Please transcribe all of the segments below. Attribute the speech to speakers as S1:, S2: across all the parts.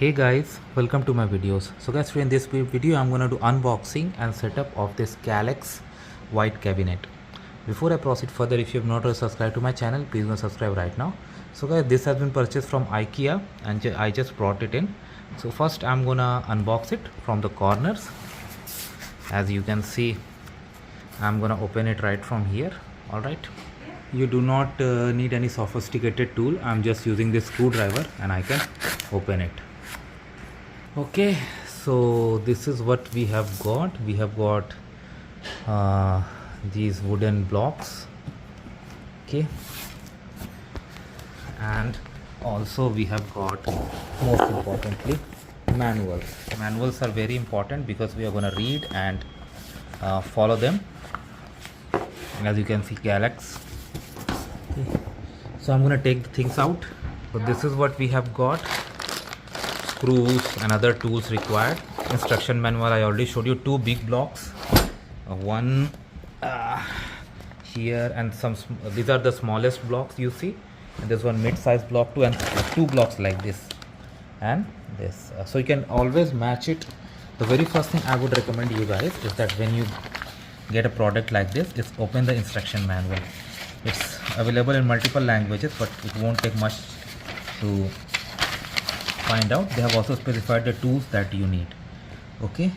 S1: Hey guys, welcome to my videos. So guys, in this video I'm gonna do unboxing and setup of this KALLAX white cabinet. Before I proceed further, if you have not already subscribed to my channel, please go subscribe right now. So guys, this has been purchased from IKEA and I just brought it in. So first I'm gonna unbox it from the corners. As you can see, I'm gonna open it right from here. Alright, you do not need any sophisticated tool. I'm just using this screwdriver and I can open it. Okay, so this is what we have got. We have got these wooden blocks, okay, and also we have got, most importantly, manuals are very important because we are going to read and follow them. And as you can see, KALLAX. Okay. So I'm going to take the things out. So this is what we have got: screws and other tools required. Instruction manual, I already showed you. Two big blocks, one here, and these are the smallest blocks you see, and there's one mid-sized block too, and two blocks like this and this. So you can always match it. The very first thing I would recommend you guys is that when you get a product like this, is open the instruction manual. It's available in multiple languages, but it won't take much to find out. They have also specified the tools that you need. Okay,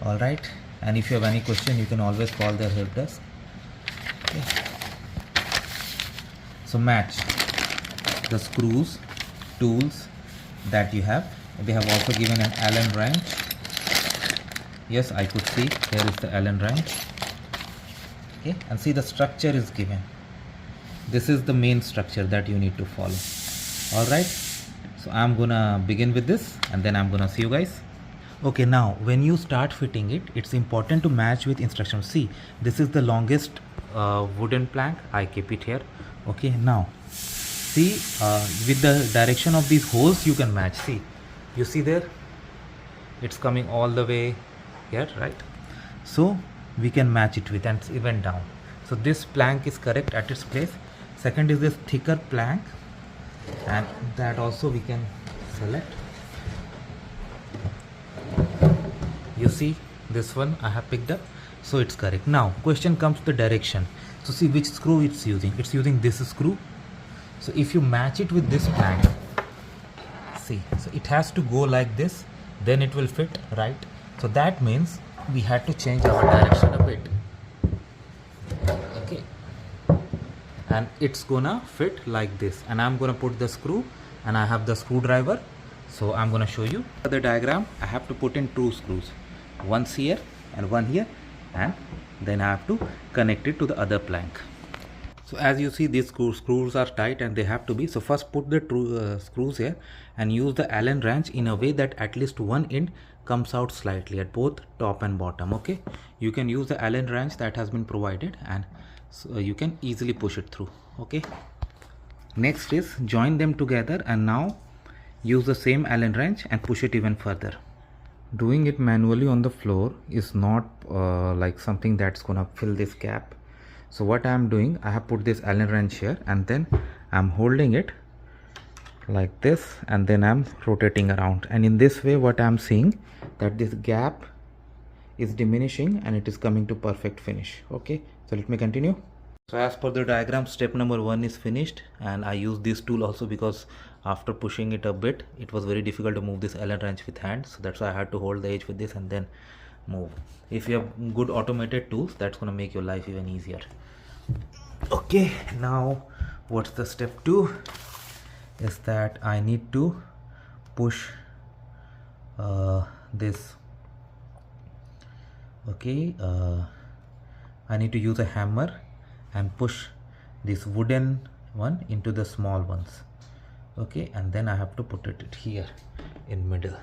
S1: all right, and if you have any question, you can always call their help desk. Okay. So match the screws, tools that you have. They have also given an Allen wrench. Yes, I could see here is the Allen wrench. Okay, and see the structure is given. This is the main structure that you need to follow. All right, so I'm gonna begin with this and then I'm gonna see you guys. Okay, now when you start fitting it, it's important to match with instructions. See, this is the longest wooden plank. I keep it here. Okay, now see, with the direction of these holes you can match. See, you see there, it's coming all the way here, right? So we can match it with, and even down. So this plank is correct at its place. Second is this thicker plank, and that also we can select. You see, this one I have picked up, so it's correct. Now question comes to the direction. So see which screw it's using. It's using this screw. So if you match it with this plank, see, so it has to go like this, then it will fit, right? So that means we had to change our direction a bit. Okay, and it's gonna fit like this, and I'm gonna put the screw, and I have the screwdriver, so I'm gonna show you the diagram. I have to put in two screws, one here and one here, and then I have to connect it to the other plank. So as you see, these screws are tight and they have to be. So first put the screws here and use the Allen wrench in a way that at least one end comes out slightly at both top and bottom. Okay, you can use the Allen wrench that has been provided, and so you can easily push it through. Okay, next is join them together, and now use the same Allen wrench and push it even further. Doing it manually on the floor is not like something that's gonna fill this gap. So what I am doing, I have put this Allen wrench here, and then I'm holding it like this, and then I'm rotating around, and in this way what I'm seeing, that this gap is diminishing and it is coming to perfect finish. Okay, so let me continue. So as per the diagram, step number 1 is finished, and I use this tool also because after pushing it a bit, it was very difficult to move this Allen wrench with hands. So that's why I had to hold the edge with this and then move. If you have good automated tools, that's going to make your life even easier. Okay, now what's the step 2 is that I need to push this. Okay, I need to use a hammer and push this wooden one into the small ones. Okay, and then I have to put it here in middle.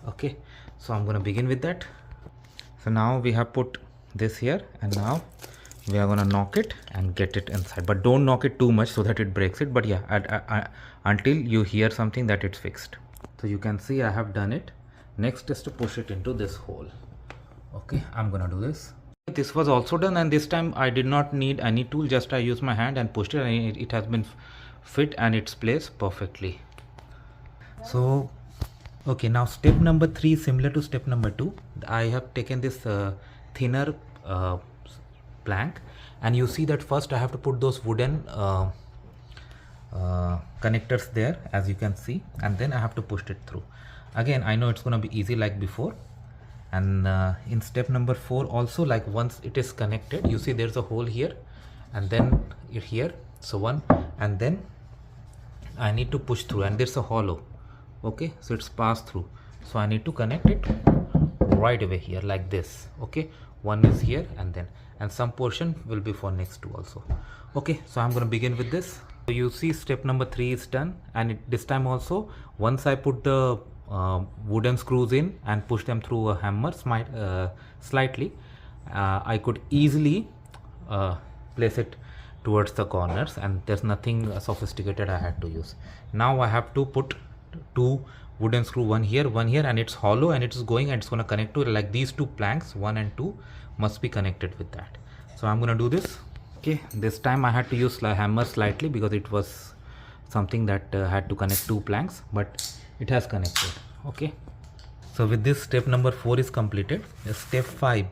S1: Okay, so I'm going to begin with that. So now we have put this here, and now we are going to knock it and get it inside, but don't knock it too much so that it breaks it. But yeah, until you hear something that it's fixed. So you can see I have done it. Next is to push it into this hole. Okay, I'm gonna do this. This was also done, and this time I did not need any tool, just I used my hand and pushed it, and it has been fit and it's placed perfectly. So okay, now step number 3 is similar to step number 2. I have taken this thinner plank, and you see that first I have to put those wooden connectors there, as you can see, and then I have to push it through. Again, I know it's going to be easy like before, and in step number 4 also, like once it is connected, you see there's a hole here and then here, so one, and then I need to push through, and there's a hollow. Okay, so it's passed through, so I need to connect it right away here like this. Okay, one is here, and some portion will be for next two also. Okay, so I'm going to begin with this. So you see step number 3 is done, and this time also, once I put the wooden screws in and push them through a hammer slightly, I could easily place it towards the corners, and there's nothing sophisticated I had to use. Now I have to put 2 wooden screw, one here, and it's hollow, and it's going, and it's going to connect to, like, these 2 planks, 1 and 2 must be connected with that. So I'm going to do this. Okay, this time I had to use hammer slightly because it was something that had to connect 2 planks, but it has connected. Okay, so with this, step number 4 is completed. Step 5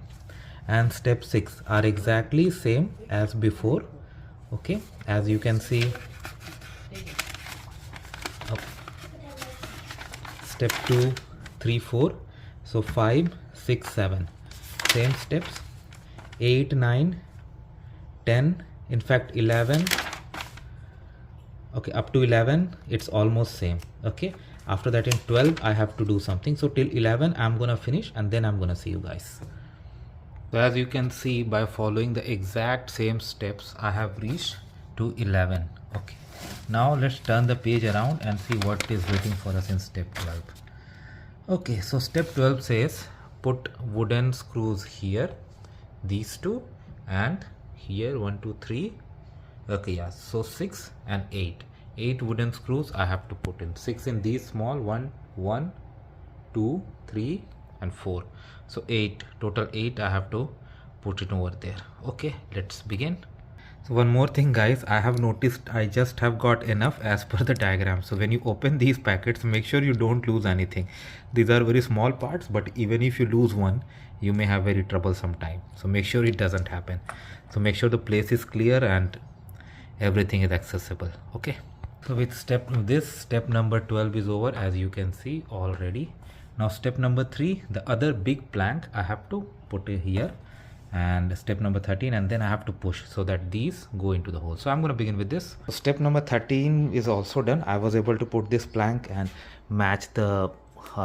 S1: and step 6 are exactly same as before. Okay, as you can see, step 2, 3, 4, so 5, 6, 7, same steps, 8, 9, 10, in fact 11. Okay, up to 11 it's almost same. Okay, after that in 12 I have to do something, so till 11 I'm gonna finish, and then I'm gonna see you guys. So as you can see, by following the exact same steps, I have reached to 11. Okay, now let's turn the page around and see what is waiting for us in step 12. Okay, so step 12 says put wooden screws here, these 2, and here 1, 2, 3. Okay, yeah, so 6 and 8 wooden screws I have to put in. 6 in these small, 1, 2, 3 and 4, so 8 total. 8 I have to put it over there. Okay, let's begin. So one more thing, guys, I have noticed I just have got enough as per the diagram. So when you open these packets, make sure you don't lose anything. These are very small parts, but even if you lose one, you may have very troublesome time. So make sure it doesn't happen. So make sure the place is clear and everything is accessible. Okay, so with step number 12 is over, as you can see already. Now step number 3, the other big plank I have to put it here, and step number 13, and then I have to push so that these go into the hole. So I'm going to begin with this. So step number 13 is also done. I was able to put this plank and match the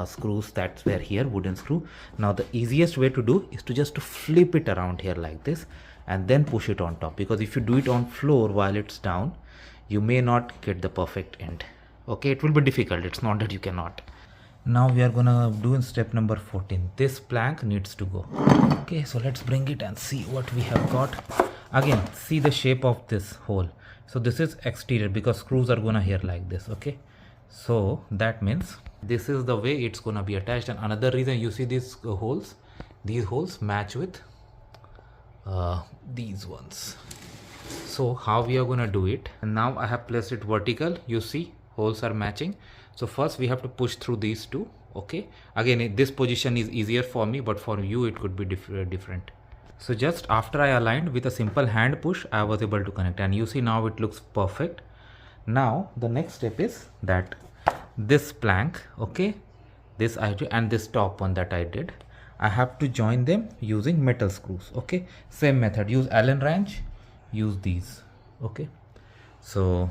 S1: screws that were here, wooden screw. Now the easiest way to do is to just to flip it around here like this, and then push it on top, because if you do it on floor while it's down, you may not get the perfect end. Okay, it will be difficult, it's not that you cannot. Now we are gonna do in step number 14. This plank needs to go. Okay, so let's bring it and see what we have got. Again, see the shape of this hole. So this is exterior because screws are gonna here like this. Okay, so that means this is the way it's gonna be attached. And another reason, you see these holes match with these ones. So how we are gonna do it? And now I have placed it vertical. You see holes are matching. So first we have to push through these 2. Okay, again this position is easier for me, but for you it could be different. So just after I aligned with a simple hand push, I was able to connect, and you see now it looks perfect. Now the next step is that this plank, okay, this I did, and this top one that I did, I have to join them using metal screws. Okay, same method, use Allen wrench, use these. Okay, so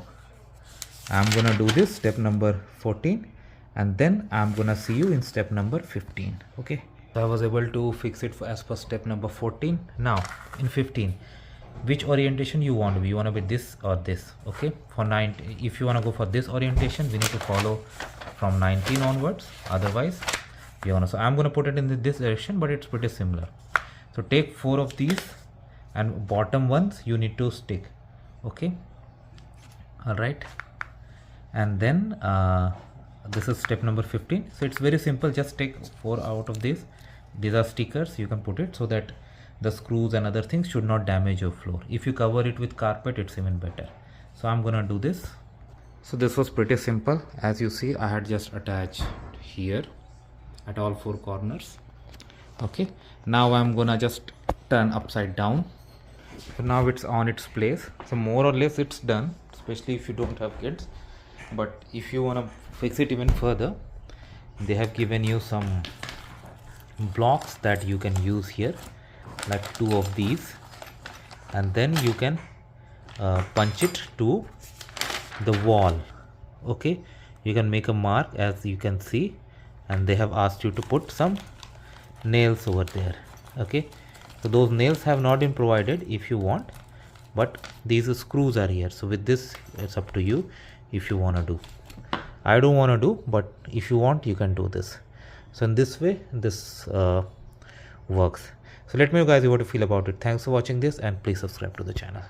S1: I'm gonna do this step number 14, and then I'm gonna see you in step number 15. Okay, so I was able to fix it as per step number 14. Now in 15, which orientation you want to be? You want to be this or this? Okay, for 19, if you want to go for this orientation, we need to follow from 19 onwards, otherwise you want to. So I'm going to put it in this direction, but it's pretty similar. So take 4 of these, and bottom ones you need to stick. Okay, all right, and then this is step number 15. So it's very simple, just take 4 out of these. These are stickers, you can put it so that the screws and other things should not damage your floor. If you cover it with carpet, it's even better. So I'm gonna do this. So this was pretty simple. As you see, I had just attached here at all four corners. Okay, now I'm gonna just turn upside down. So now it's on its place. So more or less it's done, especially if you don't have kids. But if you want to fix it even further, they have given you some blocks that you can use here, like 2 of these, and then you can punch it to the wall. Okay, you can make a mark, as you can see, and they have asked you to put some nails over there. Okay, so those nails have not been provided if you want, but these screws are here. So with this, it's up to you if you want to do. I don't want to do, but if you want, you can do this. So in this way, this works. So let me know guys what you feel about it. Thanks for watching this, and please subscribe to the channel.